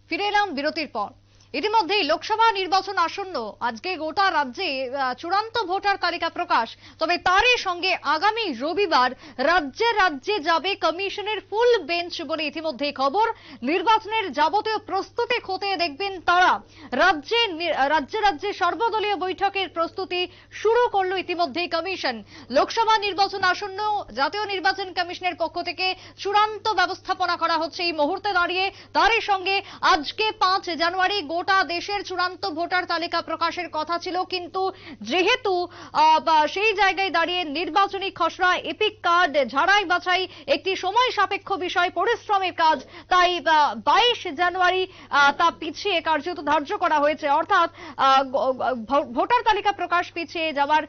ফিরে এলাম বিরতির পর। ইতিমধ্যেই লোকসভা নির্বাচন আসন্ন। আজকে গোটা রাজ্যে চূড়ান্ত ভোটার তালিকা প্রকাশ। তবে তারই সঙ্গে আগামী রবিবার রাজ্যে রাজ্যে যাবে কমিশনের ফুল বেঞ্চ বলে ইতিমধ্যেই খবর। নির্বাচনের যাবতীয় প্রস্তুতি খতিয়ে দেখবেন তারা। রাজ্যে রাজ্যে সর্বদলীয় বৈঠকের প্রস্তুতি শুরু করলো ইতিমধ্যেই কমিশন। লোকসভা নির্বাচন আসন্ন, জাতীয় নির্বাচন কমিশনের পক্ষ থেকে চূড়ান্ত ব্যবস্থাপনা করা হচ্ছে এই মুহূর্তে দাঁড়িয়ে। তারই সঙ্গে আজকে 5 জানুয়ারি গোটা দেশের চূড়ান্ত ভোটার তালিকা প্রকাশের কথা ছিল, কিন্তু যেহেতু সেই জায়গায় দাঁড়িয়ে নির্বাচনী খসড়া এপিক কার্ড ঝাড়াই বাছাই একটি সময় সাপেক্ষ বিষয়, পরিশ্রমের কাজ, তাই 22 জানুয়ারি তা পিছিয়ে কার্যত ধার্য করা হয়েছে। অর্থাৎ ভোটার তালিকা প্রকাশ পিছিয়ে যাওয়ার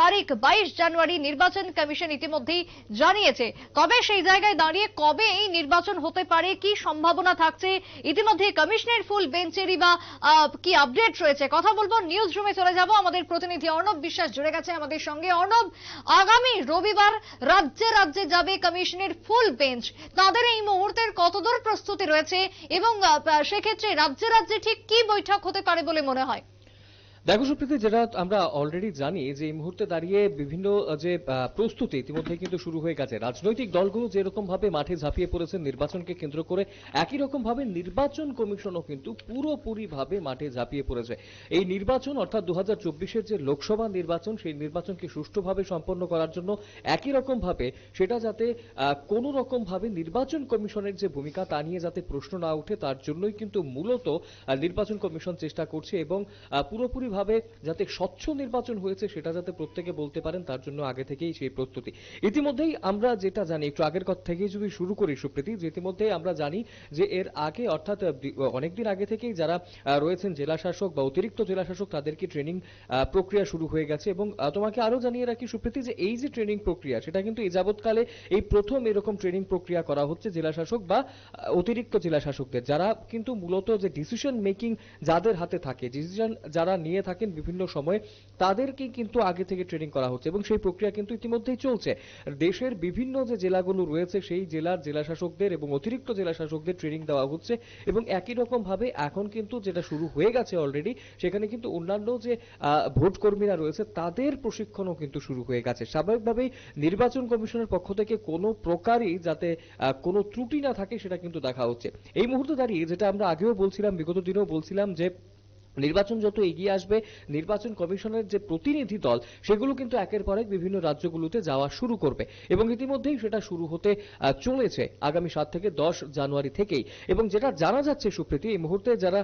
তারিখ 22 জানুয়ারি নির্বাচন কমিশন ইতিমধ্যেই জানিয়েছে। তবে সেই জায়গায় দাঁড়িয়ে কবে এই নির্বাচন হতে পারে, কি সম্ভাবনা থাকছে, ইতিমধ্যে কমিশনের ফুল বেঞ্চেরই বা কি আপডেট রয়েছে, কথা বলবো। নিউজ রুমে চলে যাব, আমাদের প্রতিনিধি অর্ণব বিশ্বাস জুড়ে গেছে আমাদের সঙ্গে। অর্ণব, আগামী রবিবার রাজ্যে রাজ্যে যাবে কমিশনের ফুল বেঞ্চ, তাদের এই মুহূর্তের কতদূর প্রস্তুতি রয়েছে এবং সেক্ষেত্রে রাজ্যে রাজ্যে ঠিক কি বৈঠক হতে পারে বলে মনে হয়? দেখো সুপ্রীতি, যেটা আমরা অলরেডি জানি যে এই মুহূর্তে দাঁড়িয়ে বিভিন্ন যে প্রস্তুতি ইতিমধ্যে কিন্তু শুরু হয়ে গেছে। রাজনৈতিক দলগুলো যেরকম ভাবে মাঠে ঝাঁপিয়ে পড়েছে নির্বাচনকে কেন্দ্র করে, একই রকম ভাবে নির্বাচন কমিশনও কিন্তু পুরোপুরি ভাবে মাঠে ঝাঁপিয়ে পড়েছে। এই নির্বাচন অর্থাৎ 2024-এর যে লোকসভা নির্বাচন, সেই নির্বাচনকে সুষ্ঠুভাবে সম্পন্ন করার জন্য একই রকম ভাবে সেটা যাতে কোনো রকম ভাবে নির্বাচন কমিশনের যে ভূমিকা তা নিয়ে যাতে প্রশ্ন না ওঠে, তার জন্যই কিন্তু মূলত নির্বাচন কমিশন চেষ্টা করছে এবং পুরোপুরি ভাবে যাতে স্বচ্ছ নির্বাচন হয়েছে সেটা যাতে প্রত্যেকে বলতে পারেন, তার জন্য আগে থেকেই সেই প্রস্তুতি। ইতিমধ্যেই আমরা যেটা জানি, একটু আগের কথা থেকেই যদি শুরু করি সুপ্রীতি, যে ইতিমধ্যেই আমরা জানি যে এর আগে অর্থাৎ অনেকদিন আগে থেকেই যারা রয়েছেন জেলা শাসক বা অতিরিক্ত জেলা শাসক, তাদেরকে ট্রেনিং প্রক্রিয়া শুরু হয়ে গেছে। এবং তোমাকে আরো জানিয়ে রাখি সুপ্রীতি, যে এই যে ট্রেনিং প্রক্রিয়া, সেটা কিন্তু এই যাবৎকালে এই প্রথম এরকম ট্রেনিং প্রক্রিয়া করা হচ্ছে জেলা শাসক বা অতিরিক্ত জেলা শাসকদের, যারা কিন্তু মূলত যে ডিসিশন মেকিং যাদের হাতে থাকে, ডিসিশন যারা নিয়ে থাকেন বিভিন্ন সময়ে, তাদেরকে কিন্তু আগে থেকে ট্রেনিং করা হচ্ছে এবং সেই প্রক্রিয়া কিন্তু ইতিমধ্যেই চলছে। দেশের বিভিন্ন যে জেলাগুলো রয়েছে সেই জেলার জেলা শাসকদের এবং অতিরিক্ত জেলা শাসকদের ট্রেনিং দেওয়া হচ্ছে এবং একই রকম ভাবে এখন কিন্তু যেটা শুরু হয়ে গেছে অলরেডি, সেখানে কিন্তু অন্যান্য যে ভোট কর্মীরা রয়েছে তাদের প্রশিক্ষণও কিন্তু শুরু হয়ে গেছে। স্বাভাবিকভাবেই নির্বাচন কমিশনের পক্ষ থেকে কোনো প্রকারই যাতে কোনো ত্রুটি না থাকে সেটা কিন্তু দেখা হচ্ছে। এই মুহূর্তে দাঁড়িয়ে যেটা আমরা আগেও বলছিলাম, বিগত দিনেও বলছিলাম, যে নির্বাচন যত এগিয়ে আসবে নির্বাচন কমিশনের যে প্রতিনিধি দল সেগুলো কিন্তু একের পর এক বিভিন্ন রাজ্যগুলোতে যাওয়া শুরু করবে এবং ইতিমধ্যেই সেটা শুরু হতে চলেছে আগামী 7 থেকে 10 জানুয়ারি থেকেই। এবং যেটা জানা যাচ্ছে সুপ্রীতি, এই মুহূর্তে যারা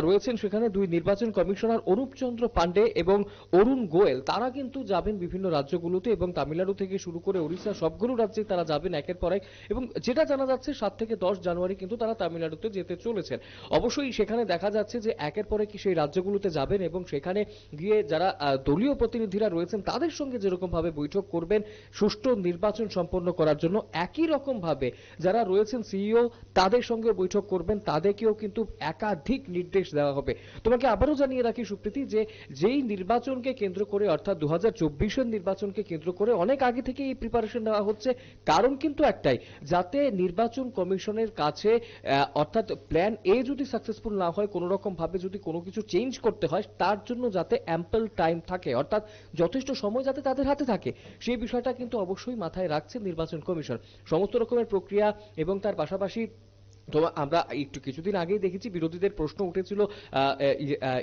রয়েছেন সেখানে দুই নির্বাচন কমিশনার অনুপ চন্দ্র পান্ডে এবং অরুণ গোয়েল, তারা কিন্তু যাবেন বিভিন্ন রাজ্যগুলোতে এবং তামিলনাড়ু থেকে শুরু করে ওড়িশা সবগুলো রাজ্যে তারা যাবেন একের পর এক। এবং যেটা জানা যাচ্ছে 7 থেকে 10 জানুয়ারি কিন্তু তারা তামিলনাড়ুতে যেতে চলেছেন। অবশ্যই সেখানে দেখা যাচ্ছে যে একের পরে কি সেই রাজ্যগুলোতে যাবেন এবং সেখানে গিয়ে যারা দলীয় প্রতিনিধিরা রয়েছেন তাদের সঙ্গে যেরকম ভাবে বৈঠক করবেন সুষ্ঠু নির্বাচন সম্পন্ন করার জন্য, একই রকম ভাবে যারা রয়েছেন সিইও তাদের সঙ্গে বৈঠক করবেন, তাদেরকেও কিন্তু একাধিক নির্দেশ দেওয়া হবে। তোমাকে আবারও জানিয়ে রাখি সুপ্রীতি, যে যেই নির্বাচনকে কেন্দ্র করে অর্থাৎ 2024-এর নির্বাচনকে কেন্দ্র করে অনেক আগে থেকে এই প্রিপারেশন নেওয়া হচ্ছে, কারণ কিন্তু একটাই, যাতে নির্বাচন কমিশনের কাছে অর্থাৎ প্ল্যান এ যদি সাকসেসফুল না হয়, কোনো রকম ভাবে যদি কোনো কিছু চেঞ্জ করতে হয়, তার জন্য যাতে অ্যাম্পল টাইম থাকে, অর্থাৎ যথেষ্ট সময় যাতে তাদের হাতে থাকে, সেই বিষয়টা কিন্তু অবশ্যই মাথায় রাখছে নির্বাচন কমিশন। সমস্ত রকমের প্রক্রিয়া এবং তার পাশাপাশি তো আমরা একটু কিছুদিন আগেই দেখেছি বিরোধীদের প্রশ্ন উঠেছিল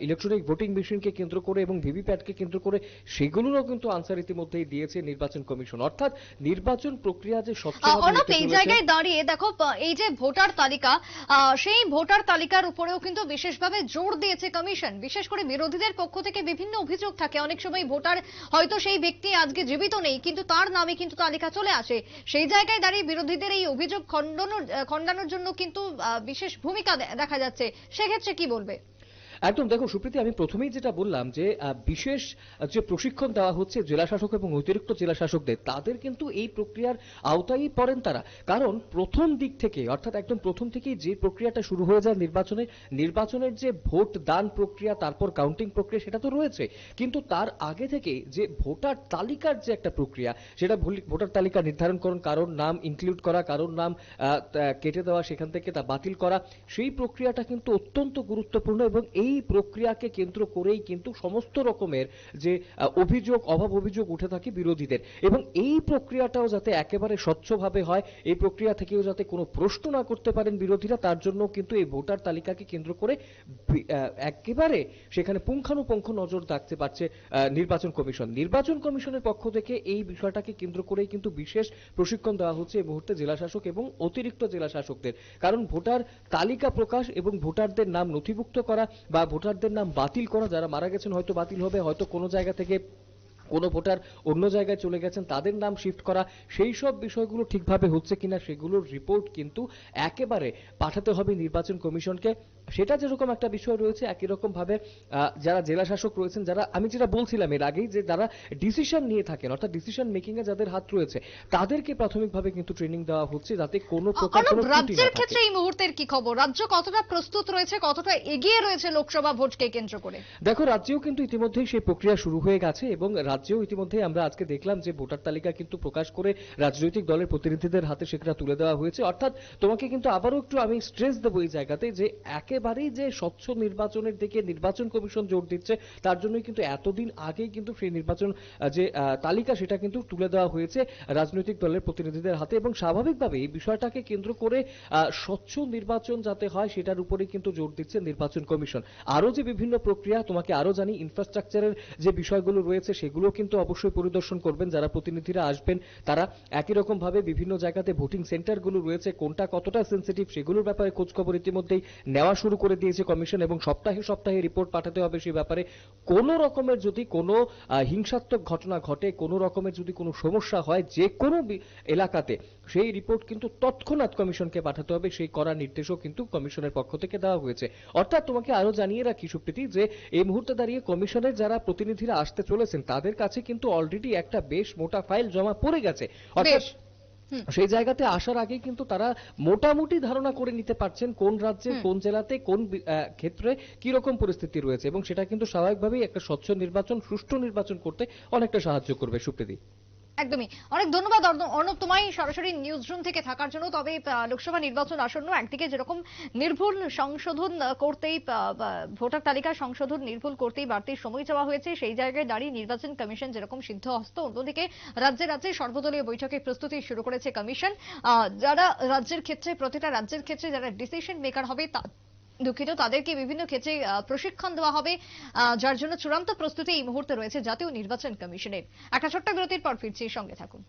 ইলেকট্রনিক ভোটিং মেশিনকে কেন্দ্র করে এবং ভিভিপ্যাটকে কেন্দ্র করে, সেগুলোরও কিন্তু আনসার ইতিমধ্যেই দিয়েছে নির্বাচন কমিশন। অর্থাৎ নির্বাচন প্রক্রিয়া যে স্বচ্ছভাবে এই জায়গায় দাঁড়িয়ে দেখো, এই যে ভোটার তালিকা, সেই ভোটার তালিকার উপরেও কিন্তু বিশেষভাবে জোর দিয়েছে কমিশন। বিশেষ করে বিরোধীদের পক্ষ থেকে বিভিন্ন অভিযোগ থাকে, অনেক সময় ভোটার হয়তো সেই ব্যক্তি আজকে জীবিত নেই কিন্তু তার নামে কিন্তু তালিকা চলে আসে। সেই জায়গায় দাঁড়িয়ে বিরোধীদের এই অভিযোগ খণ্ডানোর জন্য কিন্তু বিশেষ ভূমিকা দেখা যাচ্ছে, সেক্ষেত্রে কি বলবে? একদম দেখো সুপ্রীতি, আমি প্রথমেই যেটা বললাম যে বিশেষ যে প্রশিক্ষণ দেওয়া হচ্ছে জেলা শাসক এবং অতিরিক্ত জেলা শাসকদের, তাদের কিন্তু এই প্রক্রিয়ার আওতায় পড়েন তারা। কারণ প্রথম দিক থেকে, অর্থাৎ একদম প্রথম থেকেই যে প্রক্রিয়াটা শুরু হয়ে যায় নির্বাচনের যে ভোট দান প্রক্রিয়া, তারপর কাউন্টিং প্রক্রিয়া, সেটা তো রয়েছে, কিন্তু তার আগে থেকে যে ভোটার তালিকার যে একটা প্রক্রিয়া, সেটা ভোটার তালিকা নির্ধারণকরণ, কারোর নাম ইনক্লুড করা, কারোর নাম কেটে দেওয়া, সেখান থেকে তা বাতিল করা, সেই প্রক্রিয়াটা কিন্তু অত্যন্ত গুরুত্বপূর্ণ। এবং এই প্রক্রিয়াকে কেন্দ্র করেই কিন্তু সমস্ত রকমের যে অভিযোগ, অভাব অভিযোগ উঠে থাকে বিরোধীদের, এবং এই প্রক্রিয়াটাও যাতে একেবারে স্বচ্ছভাবে হয়, এই প্রক্রিয়া থেকেও যাতে কোনো প্রশ্ন না করতে পারেন বিরোধীরা, তার জন্য কিন্তু এই ভোটার তালিকাকে কেন্দ্র করে একেবারে সেখানে পুঙ্খানুপুঙ্খ নজর রাখতে পারছে নির্বাচন কমিশনের পক্ষ থেকে। এই বিষয়টাকে কেন্দ্র করেই কিন্তু বিশেষ প্রশিক্ষণ দেওয়া হচ্ছে এই মুহূর্তে জেলা শাসক এবং অতিরিক্ত জেলা শাসকদের। কারণ ভোটার তালিকা প্রকাশ এবং ভোটারদের নাম নথিভুক্ত করা বা ভোটারদের নাম বাতিল করা, যারা মারা গেছেন হয়তো বাতিল হবে, হয়তো কোনো জায়গা থেকে কোনো ভোটার অন্য জায়গায় চলে গেছেন, তাদের নাম শিফট করা, সেই সব বিষয়গুলো ঠিকভাবে হচ্ছে কিনা সেগুলোর রিপোর্ট কিন্তু একেবারে পাঠাতে হবে নির্বাচন কমিশনকে। সেটা যেরকম একটা বিষয় রয়েছে, একই রকম ভাবে যারা জেলা শাসক রয়েছেন, যারা আমি যেটা বলছিলাম এর আগেই, যে যারা ডিসিশন নিয়ে থাকেন, অর্থাৎ ডিসিশন মেকিং এ যাদের হাত রয়েছে, তাদেরকে প্রাথমিকভাবে কিন্তু ট্রেনিং দেওয়া হচ্ছে যাতে কোনো প্রকার কোনো ত্রুটি না রাজ্যের থাকে। ক্ষেত্রে এই মুহূর্তের কি খবর? রাজ্য কতটা প্রস্তুত রয়েছে, কতটা এগিয়ে রয়েছে লোকসভা ভোটকে কেন্দ্র করে? দেখো, রাজ্যেও কিন্তু ইতিমধ্যেই সেই প্রক্রিয়া শুরু হয়ে গেছে, এবং রাজ্যেও ইতিমধ্যেই আমরা আজকে দেখলাম যে ভোটার তালিকা কিন্তু প্রকাশ করে রাজনৈতিক দলের প্রতিনিধিদের হাতে সেটা তুলে দেওয়া হয়েছে। অর্থাৎ তোমাকে কিন্তু আবারও একটু আমি স্ট্রেস দেবো এই জায়গাতে, যে একেবারেই যে স্বচ্ছ নির্বাচনের দিকে নির্বাচন কমিশন জোর দিচ্ছে, তার জন্যই কিন্তু এতদিন আগেই কিন্তু সেই নির্বাচন যে তালিকা, সেটা কিন্তু তুলে দেওয়া হয়েছে রাজনৈতিক দলের প্রতিনিধিদের হাতে। এবং স্বাভাবিকভাবে এই বিষয়টাকে কেন্দ্র করে স্বচ্ছ নির্বাচন যাতে হয়, সেটার উপরেই কিন্তু জোর দিচ্ছে নির্বাচন কমিশন। আরো যে বিভিন্ন প্রক্রিয়া, তোমাকে আরো জানি, ইনফ্রাস্ট্রাকচারের যে বিষয়গুলো রয়েছে সেগুলো কিন্তু অবশ্যই পরিদর্শন করবেন যারা প্রতিনিধিরা আসবেন। তারা একই রকম ভাবে বিভিন্ন জায়গাতে ভোটিং সেন্টারগুলো রয়েছে, কোনটা কতটা সেন্সিটিভ, সেগুলোর ব্যাপারে খোঁজখবর ইতিমধ্যেই নেওয়া শুরু করে দিয়েছে কমিশন, এবং সপ্তাহে সপ্তাহে রিপোর্ট পাঠাতে হবে সেই ব্যাপারে। কোন রকমের যদি কোনো হিংসাত্মক ঘটনা ঘটে, কোন রকমের যদি কোনো সমস্যা হয় যে কোনো এলাকাতে, সেই রিপোর্ট কিন্তু তৎক্ষণাৎ কমিশনকে পাঠাতে হবে, সেই করার নির্দেশও কিন্তু কমিশনের পক্ষ থেকে দেওয়া হয়েছে। অর্থাৎ তোমাকে আরো জানিয়ে রাখি সুপ্রীতি, যে এই মুহূর্তে দাঁড়িয়ে কমিশনের যারা প্রতিনিধিরা আসতে চলেছেন, তাদের কাছে কিন্তু অলরেডি একটা বেশ মোটা ফাইল জমা পড়ে গেছে। অর্থাৎ সেই জায়গাতে আসার আগে কিন্তু তারা মোটামুটি ধারণা করে নিতে পারছেন কোন রাজ্যে, কোন জেলাতে, কোন ক্ষেত্রে কি রকম পরিস্থিতি রয়েছে, এবং সেটা কিন্তু স্বাভাবিকভাবেই একটা স্বচ্ছ নির্বাচন, সুষ্ঠু নির্বাচন করতে অনেকটা সাহায্য করবে সুপ্রীতি। একদমই। অনেক ধন্যবাদ অর্ণব তোমায় সরাসরি নিউজ রুম থেকে থাকার জন্য। তবে লোকসভা নির্বাচন আসন্ন, একদিকে যেরকম নির্ভুল সংশোধন করতেই ভোটার তালিকা সংশোধন নির্ভুল করতেই বাড়তি সময় চাওয়া হয়েছে, সেই জায়গায় দাঁড়িয়ে নির্বাচন কমিশন যেরকম সিদ্ধহস্ত, অন্যদিকে রাজ্যে রাজ্যে সর্বদলীয় বৈঠকের প্রস্তুতি শুরু করেছে কমিশন। যারা রাজ্যের ক্ষেত্রে, প্রতিটা রাজ্যের ক্ষেত্রে যারা ডিসিশন মেকার হবে, দুঃখিত, তাদেরকে বিভিন্ন ক্ষেত্রে প্রশিক্ষণ দেওয়া হবে, যার জন্য চূড়ান্ত প্রস্তুতি এই মুহূর্তে রয়েছে জাতীয় নির্বাচন কমিশনের। একটা ছোট্ট বিরতির পর ফিরছি, সঙ্গে থাকুন।